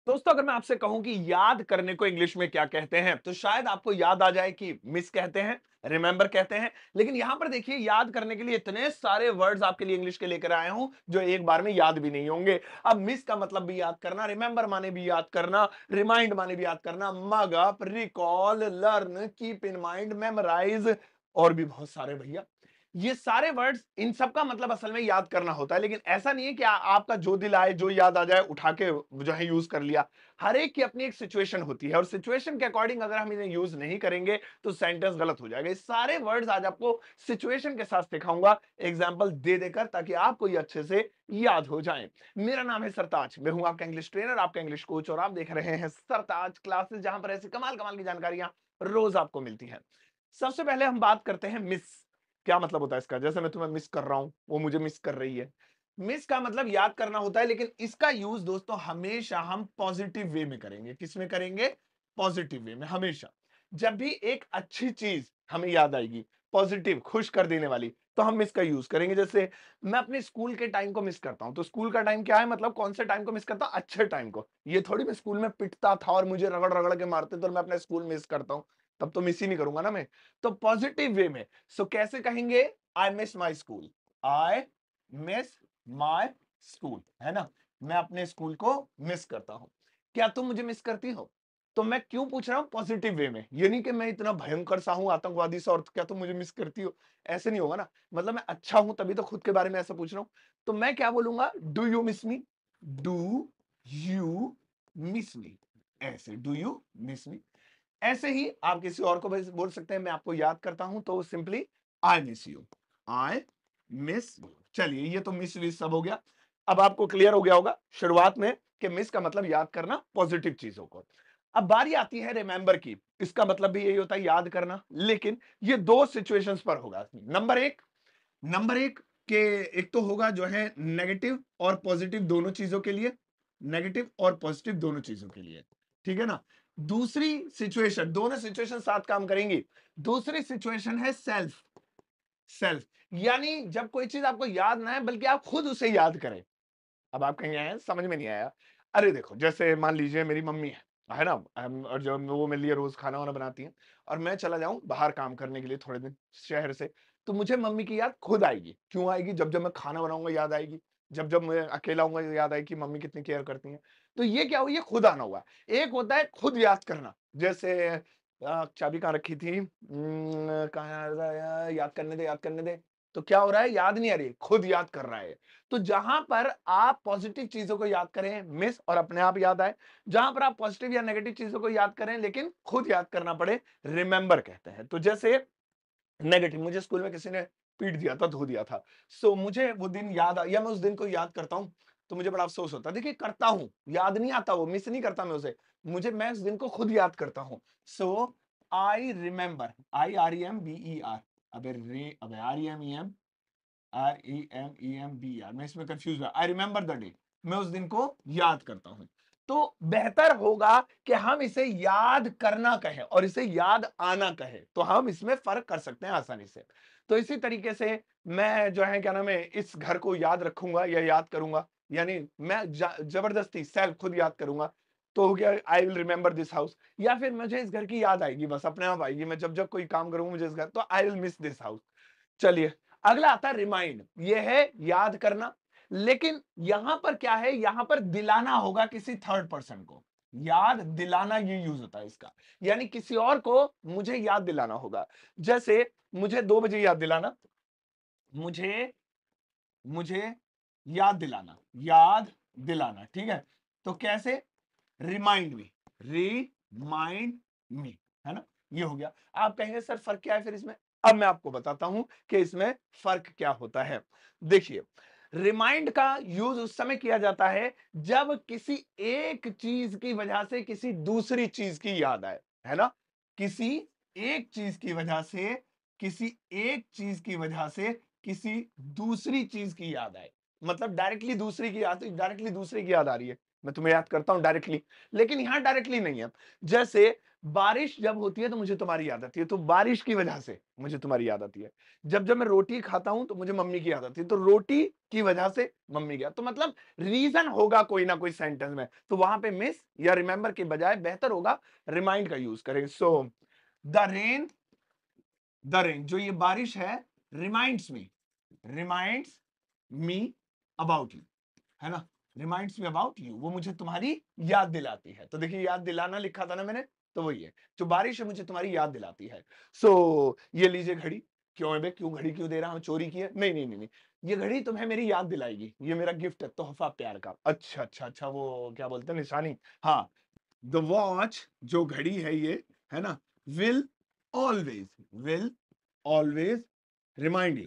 दोस्तों अगर मैं आपसे कहूं कि याद करने को इंग्लिश में क्या कहते हैं तो शायद आपको याद आ जाए कि मिस कहते हैं, रिमेंबर कहते हैं। लेकिन यहां पर देखिए याद करने के लिए इतने सारे वर्ड्स आपके लिए इंग्लिश के लेकर आया हूं जो एक बार में याद भी नहीं होंगे। अब मिस का मतलब भी याद करना, रिमेंबर माने भी याद करना, रिमाइंड माने भी याद करना, mug up, recall, learn, keep in mind, memorise और भी बहुत सारे भैया। ये सारे वर्ड्स इन सब का मतलब असल में याद करना होता है। लेकिन ऐसा नहीं है कि आपका जो दिल आए जो याद आ जाए उठा के जो है यूज कर लिया। हर एक की अपनी एक सिचुएशन होती है और सिचुएशन के अकॉर्डिंग अगर हम इन्हें यूज नहीं करेंगे तो सेंटेंस गलत हो जाएगा। ये सारे वर्ड्स आज आपको सिचुएशन के साथ सिखाऊंगा, एग्जाम्पल दे देकर, ताकि आपको ये अच्छे से याद हो जाए। मेरा नाम है सरताज, मैं हूं आपका इंग्लिश ट्रेनर, आपका इंग्लिश कोच, और आप देख रहे हैं सरताज क्लासेस, जहां पर ऐसी कमाल कमाल की जानकारियां रोज आपको मिलती हैं। सबसे पहले हम बात करते हैं मिस। क्या मतलब होता है इसका? जैसे मैं तुम्हें मिस कर रहा हूं, वो मुझे मिस कर रही है। मिस का मतलब याद करना होता है, लेकिन इसका यूज दोस्तों हमेशा हम पॉजिटिव वे में करेंगे। किस में करेंगे? पॉजिटिव वे में। हमेशा जब भी एक अच्छी चीज हमें याद आएगी, पॉजिटिव, खुश कर देने वाली, तो हम मिस का यूज करेंगे। जैसे मैं अपने स्कूल के टाइम को मिस करता हूं, तो स्कूल का टाइम क्या है? मतलब कौन से टाइम को मिस करता हूं? अच्छे टाइम को। ये थोड़ी मैं स्कूल में पिटता था और मुझे रगड़ रगड़ के मारते तो मैं अपना स्कूल मिस करता हूं। तब तो मिस ही नहीं करूंगा ना मैं। तो पॉजिटिव वे में। सो कैसे कहेंगे? I miss my school. I miss my school, है ना? मैं अपने स्कूल को मिस करता हूं। क्या तुम मुझे मिस करती हो? तो मैं क्यों पूछ रहा हूं? पॉजिटिव वे में। ये नहीं कि मैं इतना भयंकर सा हूं, आतंकवादी सा, और क्या तुम मुझे मिस करती हो? ऐसे नहीं होगा ना। मतलब मैं अच्छा हूं तभी तो खुद के बारे में ऐसा पूछ रहा हूं। तो मैं क्या बोलूंगा? Do you miss me? Do you miss मी? ऐसे, डू यू मिस मी। ऐसे ही आप किसी और को भी बोल सकते हैं, मैं आपको याद करता हूं, तो simply I miss you. I miss you. चलिए, ये तो मिस विस सब हो गया। अब आपको क्लियर हो गया होगा शुरुआत में कि मिस का मतलब याद करना पॉजिटिव चीजों को। अब बारी आती है रिमेंबर की। इसका मतलब भी यही होता है, याद करना, लेकिन ये दो सिचुएशंस पर होगा। नंबर एक के एक तो होगा जो है नेगेटिव और पॉजिटिव दोनों चीजों के लिए। नेगेटिव और पॉजिटिव दोनों चीजों के लिए, ठीक है ना? दूसरी सिचुएशन, दोनों सिचुएशन साथ काम करेंगी। दूसरी सिचुएशन है सेल्फ। सेल्फ यानी जब कोई चीज आपको याद ना है बल्कि आप खुद उसे याद करें। अब आप कहीं आए समझ में नहीं आया। अरे देखो, जैसे मान लीजिए मेरी मम्मी है ना, और जो वो मेरे लिए रोज खाना वाना बनाती हैं, और मैं चला जाऊं बाहर काम करने के लिए थोड़े दिन शहर से, तो मुझे मम्मी की याद खुद आएगी। क्यों आएगी? जब जब मैं खाना बनाऊंगा याद आएगी। जब जब मैं अकेला हूंगा याद आएगी कि मम्मी कितनी केयर करती हैं। तो ये क्या हुआ? ये खुद आना हुआ। एक होता है खुद याद करना। जैसे चाबी कहाँ रखी थी? कहाँ? याद करने दे, याद करने दे। तो क्या हो रहा है? याद नहीं आ रही, खुद याद कर रहा है। तो जहां पर आप पॉजिटिव चीजों को याद करें, मिस, और अपने आप याद आए। जहां पर आप पॉजिटिव या नेगेटिव चीजों को याद करें लेकिन खुद याद करना पड़े, रिमेंबर कहते हैं। तो जैसे नेगेटिव, मुझे स्कूल में किसी ने पीट दिया था, धो दिया था। सो मुझे वो दिन याद या मैं उस दिन को याद करता हूं, तो मुझे बड़ा अफसोस होता है। देखिए, करता हूं, याद नहीं आता, वो मिस नहीं करता मैं उसे। मैं उस दिन को खुद याद करता हूं। सो आई रिमेंबर, IREMBER। अबे REMEMBER, मैं इसमें कंफ्यूज हुआ। आई रिमेंबर द डे, मैं उस दिन को याद करता हूं। तो बेहतर होगा कि हम इसे याद करना कहें और इसे याद आना कहें, तो हम इसमें फर्क कर सकते हैं आसानी से। तो इसी तरीके से मैं जो है क्या नाम है, इस घर को याद रखूंगा या याद करूंगा, यानी मैं जबरदस्ती सेल्फ खुद याद करूंगा। तो हो गया I will remember this house. या फिर मुझे इस घर की याद आएगी, बस अपने आप आएगी। मैं जब जब कोई काम करूंगा मुझे इस घर, तो I will miss this house. चलिए, अगला आता है रिमाइंड। ये है याद करना। लेकिन यहां पर क्या है? यहां पर दिलाना होगा किसी थर्ड पर्सन को। याद दिलाना, ये यूज होता है इसका। यानी किसी और को मुझे याद दिलाना होगा। जैसे मुझे 2 बजे याद दिलाना। मुझे मुझे याद दिलाना, याद दिलाना, ठीक है? तो कैसे? रिमाइंड मी, रिमाइंड मी, है ना? ये हो गया। आप कहेंगे सर फर्क क्या है फिर इसमें? अब मैं आपको बताता हूं कि इसमें फर्क क्या होता है। देखिए, रिमाइंड का यूज उस समय किया जाता है जब किसी एक चीज की वजह से किसी दूसरी चीज की याद आए, है ना? किसी एक चीज की वजह से, किसी एक चीज की वजह से किसी दूसरी चीज की याद आए। मतलब डायरेक्टली दूसरी की याद, डायरेक्टली दूसरे की याद आ रही है। मैं तुम्हें याद करता हूं डायरेक्टली, लेकिन यहां डायरेक्टली नहीं है। जैसे बारिश जब होती है तो मुझे तुम्हारी याद आती है, तो बारिश की वजह से मुझे तुम्हारी याद आती है। जब जब मैं रोटी खाता हूं तो मुझे मम्मी की याद आती है, तो रोटी की वजह से मम्मी की याद। तो मतलब रीजन होगा कोई ना कोई सेंटेंस में, तो वहां पे मिस या रिमेंबर के बजाय बेहतर होगा रिमाइंड का यूज करें। सो द रेन, जो ये बारिश है, रिमाइंड्स मी अबाउट यू, है ना, रिमाइंड्स मी अबाउट यू, वो मुझे तुम्हारी याद दिलाती है। तो देखिए याद दिलाना लिखा था ना मैंने, तो वही है, जो बारिश है मुझे तुम्हारी याद दिलाती है। ये लीजिए घड़ी। क्यों है बे, क्यों घड़ी क्यों दे रहा हूं, चोरी की है? नहीं नहीं नहीं नहीं, ये घड़ी तुम्हें मेरी याद दिलाएगी, ये मेरा गिफ्ट है, तोहफा प्यार का। अच्छा अच्छा अच्छा, वो क्या बोलते हैं, निशानी। हाँ, द वॉच, जो घड़ी है ये, है ना, will will always remind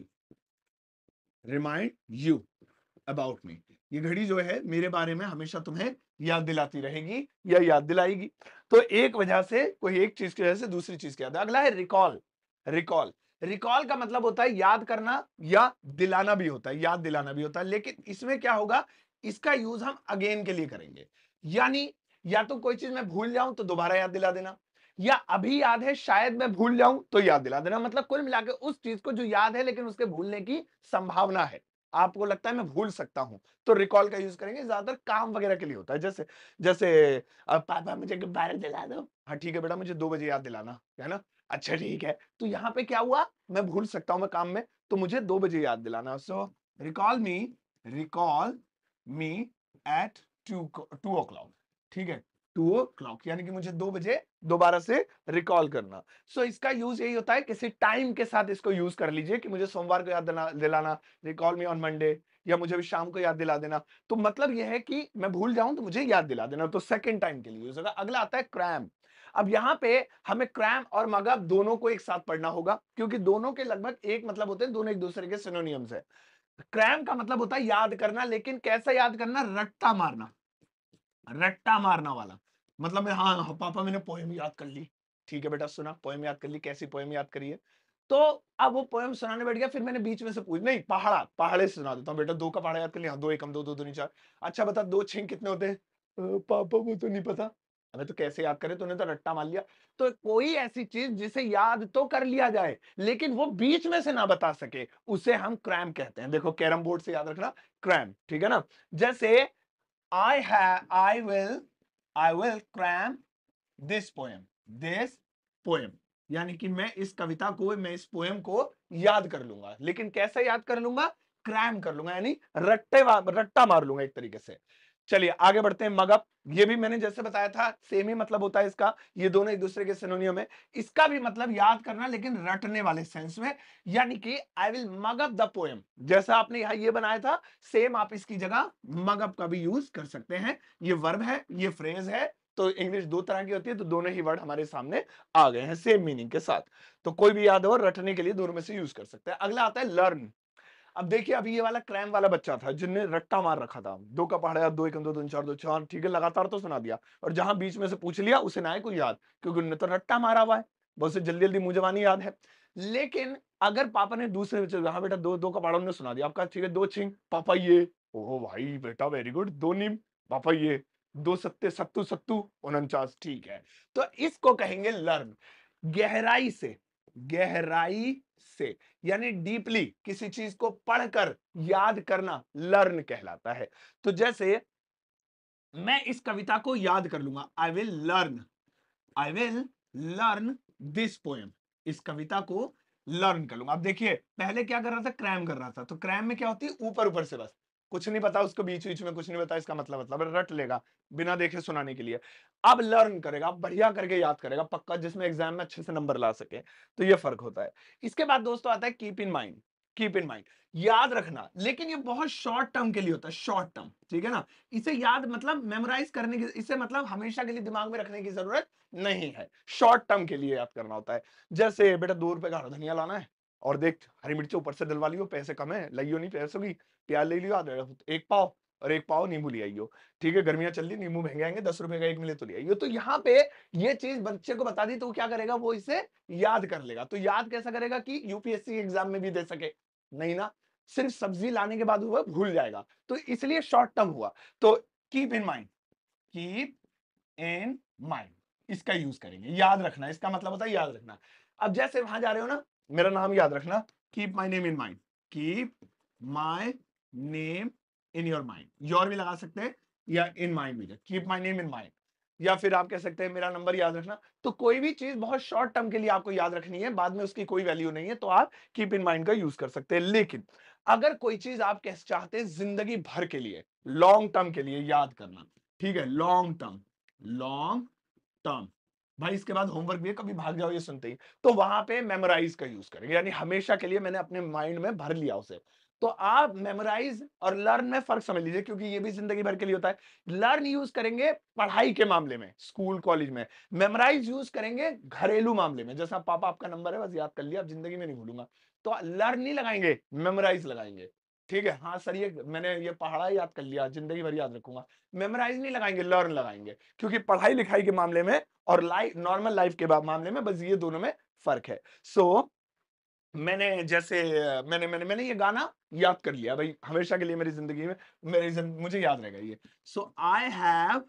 you about me. ये घड़ी जो है मेरे बारे में हमेशा तुम्हें याद दिलाती रहेगी या याद दिलाएगी। तो एक वजह से, कोई एक चीज की वजह से दूसरी चीज की याद है। अगला है रिकॉल। रिकॉल रिकॉल का मतलब होता है याद करना या दिलाना भी होता है, याद दिलाना भी होता है, लेकिन इसमें क्या होगा, इसका यूज हम अगेन के लिए करेंगे। यानी या तो कोई चीज मैं भूल जाऊं तो दोबारा याद दिला देना, या अभी याद है शायद मैं भूल जाऊं तो याद दिला देना। मतलब कुल मिलाकर उस चीज को जो याद है लेकिन उसके भूलने की संभावना है, आपको लगता है मैं भूल सकता हूं, तो रिकॉल का यूज करेंगे। ज्यादातर काम वगैरह के लिए होता है। जैसे जैसे पापा मुझे गुब्बारे दिला दो। हाँ ठीक है बेटा, मुझे 2 बजे याद दिलाना, है ना। अच्छा ठीक है, तो यहाँ पे क्या हुआ, मैं भूल सकता हूं मैं काम में, तो मुझे 2 बजे याद दिलाना। So recall me, recall me at 2 o'clock। ठीक है, 2 o'clock, यानी कि मुझे 2 बजे दोबारा से रिकॉल करना। सो इसका यूज यही होता है, किसी टाइम के साथ इसको यूज कर लीजिए कि मुझे सोमवार को याद दिलाना, रिकॉल मी ऑन मंडे, या मुझे भी शाम को याद दिला देना। तो मतलब यह है कि मैं भूल जाऊं तो मुझे याद दिला देना, तो सेकंड टाइम के लिए यूज होगा। अगला आता है क्रैम। अब यहां पे हमें क्रैम और मगअप दोनों को एक साथ पढ़ना होगा, क्योंकि दोनों के लगभग एक मतलब होते हैं, दोनों एक दूसरे के सिनोनियम्स है। क्रैम का मतलब होता है याद करना, लेकिन कैसा याद करना, रट्टा मारना, रट्टा मारना वाला। मतलब मैं, हाँ हाँ, पापा मैंने पोएम याद कर ली। ठीक है बेटा, सुना, पोएम याद कर ली, कैसी पोएम याद करी है? तो अब वो पोएम सुनाने बैठ गया, फिर मैंने बीच में से पूछ, नहीं पहाड़े से सुना देता हूँ बेटा, 2 का पहाड़ा याद कर लिया, 2 एकम 2, 2 दूनी 4। अच्छा बता, 2 छींक कितने होते हैं? पापा वो तो नहीं पता। अबे तो कैसे याद करे, तूने तो रट्टा मार लिया। तो कोई ऐसी चीज जिसे याद तो कर लिया जाए लेकिन वो बीच में से ना बता सके, उसे हम क्रैम कहते हैं। देखो कैरम बोर्ड से याद रखना, क्रैम, ठीक है ना। जैसे I will cram this poem, यानी कि मैं इस कविता को, मैं इस पोएम को याद कर लूंगा, लेकिन कैसे याद कर लूंगा, क्रैम कर लूंगा, यानी रट्टा मार लूंगा एक तरीके से। चलिए आगे बढ़ते हैं। मगअप, ये भी मैंने जैसे बताया था सेम ही मतलब होता है इसका, ये दोनों एक दूसरे के सिनोनियम है। इसका भी मतलब याद करना, लेकिन रटने वाले सेंस में, यानी कि I will mug up the poem. जैसा आपने यहां ये बनाया था, सेम आप इसकी जगह मग अप का भी यूज कर सकते हैं। ये वर्ब है, ये फ्रेज है, तो इंग्लिश 2 तरह की होती है, तो दोनों ही वर्ड हमारे सामने आ गए हैं सेम मीनिंग के साथ। तो कोई भी याद हो रटने के लिए दोनों में से यूज कर सकते हैं। अगला आता है लर्न। अब देखिए, अभी ये वाला क्रैम वाला बच्चा था जिनने रट्टा मार रखा था, 2 का पहाड़ा याद, 2 एकम 2 दूनी 4, 2 4, ठीक है, लगातार तो सुना दिया, और जहां बीच में से पूछ लिया उसे ना है कोई याद, क्योंकि उन्होंने तो रट्टा मारा हुआ है, बहुत से जल्दी जल्दी मुंह जबानी याद है। लेकिन अगर पापा ने दूसरे बच्चे, हाँ बेटा 2 2 का पहाड़ा उन्होंने सुना दिया, आपका ठीक है, 2 छिंग पापा ये, ओहो भाई बेटा वेरी गुड, 2 नीम पापा ये, 2 सत्ते सत्तू सत्तू 49, ठीक है। तो इसको कहेंगे लर्न। गहराई से, गहराई से, यानी डीपली किसी चीज को पढ़कर याद करना लर्न कहलाता है। तो जैसे मैं इस कविता को याद कर लूंगा, I will learn this poem, इस कविता को लर्न कर लूंगा। अब देखिए पहले क्या कर रहा था, क्रैम कर रहा था, तो क्रैम में क्या होती है, ऊपर ऊपर से बस, कुछ नहीं पता उसको, बीच बीच में कुछ नहीं पता, इसका मतलब रट लेगा बिना देखे सुनाने के लिए। अब लर्न करेगा, अब बढ़िया करके याद करेगा पक्का, जिसमें एग्जाम में अच्छे से नंबर ला सके। तो ये फर्क होता है। इसके बाद दोस्तों आता है keep in mind. Keep in mind, याद रखना, लेकिन ये बहुत शॉर्ट टर्म के लिए होता है, शॉर्ट टर्म, ठीक है ना। इसे याद मतलब मेमोराइज करने की, इसे मतलब हमेशा के लिए दिमाग में रखने की जरूरत नहीं है, शॉर्ट टर्म के लिए याद करना होता है। जैसे बेटा 2 रुपए का हरा धनिया लाना है, और देख हरी मिर्ची ऊपर से डलवा लियो, पैसे कम है, लाइयो नहीं पैसों की, प्याज ले लियो आधा, 1 पाव, और 1 पाव नींबू ले आइयो। ठीक है, गर्मियां चल रही, नींबू महंगे आएंगे, 10 रुपए का एक मिले तो ले आइयो। तो यहाँ पे ये चीज बच्चे को बता दी तो वो क्या करेगा, वो इसे याद कर लेगा। तो याद कैसा करेगा कि यूपीएससी एग्जाम में भी दे सके, नहीं ना, सिर्फ सब्जी लाने के बाद वो भूल जाएगा, तो इसलिए शॉर्ट टर्म हुआ। तो keep in mind, keep in mind, इसका यूज करेंगे। याद रखना, इसका मतलब होता है याद रखना। अब जैसे वहां जा रहे हो ना, मेरा नाम याद रखना, keep my name in mind, keep my name in your mind, your भी लगा सकते हैं या इन माइंड भी, keep my name in mind. या फिर आप कह सकते हैं मेरा नंबर याद रखना। तो कोई भी चीज बहुत शॉर्ट टर्म के लिए आपको याद रखनी है, बाद में उसकी कोई वैल्यू नहीं है, तो आप कीप इन माइंड का यूज कर सकते हैं। लेकिन अगर कोई चीज आप कह चाहते हैं जिंदगी भर के लिए, लॉन्ग टर्म के लिए याद करना, ठीक है, लॉन्ग टर्म, लॉन्ग टर्म, भाई इसके बाद होमवर्क भी है, कभी भाग जाओ ये सुनते ही, तो वहां पे मेमोराइज का यूज करेंगे, यानी हमेशा के लिए मैंने अपने माइंड में भर लिया उसे। तो आप मेमोराइज और लर्न में फर्क समझ लीजिए, क्योंकि ये भी जिंदगी भर के लिए होता है। लर्न यूज करेंगे पढ़ाई के मामले में, स्कूल कॉलेज में। मेमोराइज यूज करेंगे घरेलू मामले में, जैसा पापा आपका नंबर है बस याद कर लिया, अब जिंदगी में नहीं भूलूंगा। तो लर्न नहीं लगाएंगे, मेमोराइज लगाएंगे। ठीक है, हाँ सर, ये मैंने ये पढ़ा याद कर लिया, जिंदगी भर याद रखूंगा। मेमोराइज नहीं लगाएंगे, लर्न लगाएंगे, क्योंकि पढ़ाई लिखाई के मामले में और लाइफ, नॉर्मल लाइफ के मामले में बस ये दोनों में फर्क है। सो मैंने जैसे मैंने ये गाना याद कर लिया भाई, हमेशा के लिए मेरी जिंदगी में, मुझे याद रहेगा ये। सो आई हैव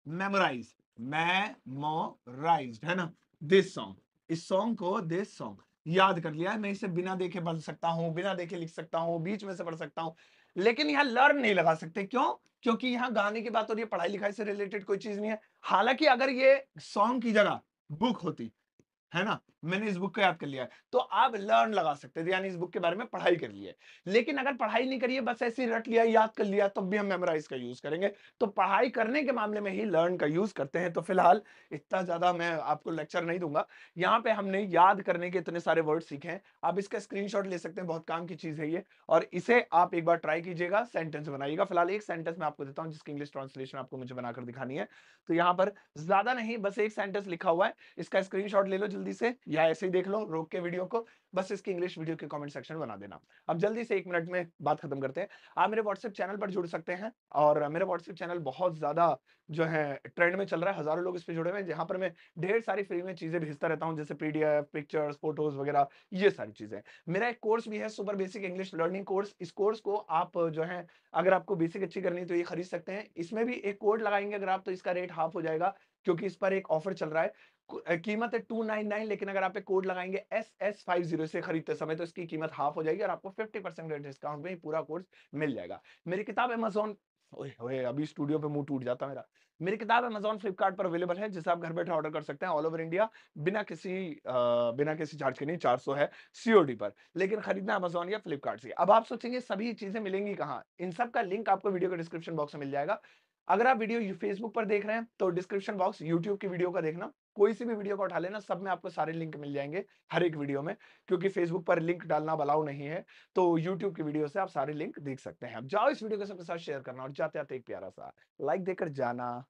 मेमोराइज, मेमोराइज्ड है ना, दिस सॉन्ग, इस सॉन्ग को, दिस सॉन्ग याद कर लिया है। मैं इसे बिना देखे पढ़ सकता हूँ, बिना देखे लिख सकता हूँ, बीच में से पढ़ सकता हूँ। लेकिन यहाँ लर्न नहीं लगा सकते, क्यों? क्योंकि यहाँ गाने की बात हो रही है, पढ़ाई लिखाई से रिलेटेड कोई चीज नहीं है। हालांकि अगर ये सॉन्ग की जगह बुक होती, है ना, मैंने इस बुक को याद कर लिया है, तो आप लर्न लगा सकते थे, यानी इस बुक के बारे में पढ़ाई कर ली है। लेकिन अगर पढ़ाई नहीं करी है, बस ऐसे ही रट लिया, याद कर लिया, तब भी हम मेमोराइज का यूज करेंगे। तो पढ़ाई करने के मामले में ही लर्न का यूज करते हैं। तो फिलहाल इतना ज्यादा मैं आपको लेक्चर नहीं दूंगा। यहाँ पे हमने याद करने के इतने सारे वर्ड सीखे हैं, आप इसका स्क्रीनशॉट ले सकते हैं, बहुत काम की चीज है ये। और इसे आप एक बार ट्राई कीजिएगा, सेंटेंस बनाइएगा। फिलहाल एक सेंटेंस मैं आपको देता हूँ जिसकी इंग्लिश ट्रांसलेशन आपको मुझे बनाकर दिखानी है। तो यहाँ पर ज्यादा नहीं, बस एक सेंटेंस लिखा हुआ है, इसका स्क्रीनशॉट ले लो जल्दी से, या ऐसे ही देख लो रोक के वीडियो को, बस इसकी इंग्लिश वीडियो के कमेंट सेक्शन में बना देना। अब जल्दी से 1 मिनट में बात खत्म करते हैं। आप मेरे व्हाट्सएप चैनल पर जुड़ सकते हैं, और मेरा व्हाट्सएप चैनल बहुत ज्यादा जो है ट्रेंड में चल रहा है, हजारों लोग इस पे जुड़े हुए हैं, जहां पर मैं ढेर सारी फ्री में चीजें भेजता रहता हूं, जैसे पीडीएफ, पिक्चर्स, फोटोज वगैरह, ये सारी चीजें। मेरा एक कोर्स भी है, super basic English learning course. इस कोर्स को आप जो है, अगर आपको बेसिक अच्छी करनी है तो ये खरीद सकते हैं। इसमें भी एक कोड लगाएंगे अगर आप, तो इसका रेट हाफ हो जाएगा, क्योंकि इस पर एक ऑफर चल रहा है। कीमत है 299, लेकिन अगर आप एक कोड लगाएंगे SS50 से खरीदते समय, तो इसकी कीमत हाफ हो जाएगी और आपको 50% डिस्काउंट में ही पूरा कोर्स मिल जाएगा। मेरी किताब अमेज़न, ओए ओए अभी स्टूडियो पे मुंह टूट जाता मेरा। मेरी किताब अमेज़न, फ्लिपकार्ट पर अवेलेबल है, जिसे आप घर बैठे ऑर्डर कर सकते हैं ऑल ओवर इंडिया, बिना किसी चार्ज के। नहीं, 400 है सीओडी पर, लेकिन खरीदना अमेज़न या फ्लिपकार्ट से। अब आप सोचेंगे सभी चीजें मिलेंगी कहाँ? इन सब का लिंक आपको वीडियो के डिस्क्रिप्शन बॉक्स में मिल जाएगा। अगर आप वीडियो फेसबुक पर देख रहे हैं, तो डिस्क्रिप्शन बॉक्स यूट्यूब की वीडियो का देखना, कोई सी भी वीडियो को उठा लेना, सब में आपको सारे लिंक मिल जाएंगे हर एक वीडियो में, क्योंकि फेसबुक पर लिंक डालना अलाउ नहीं है। तो यूट्यूब की वीडियो से आप सारे लिंक देख सकते हैं। अब जाओ इस वीडियो को सबके साथ शेयर करना, और जाते आते एक प्यारा सा लाइक देकर जाना।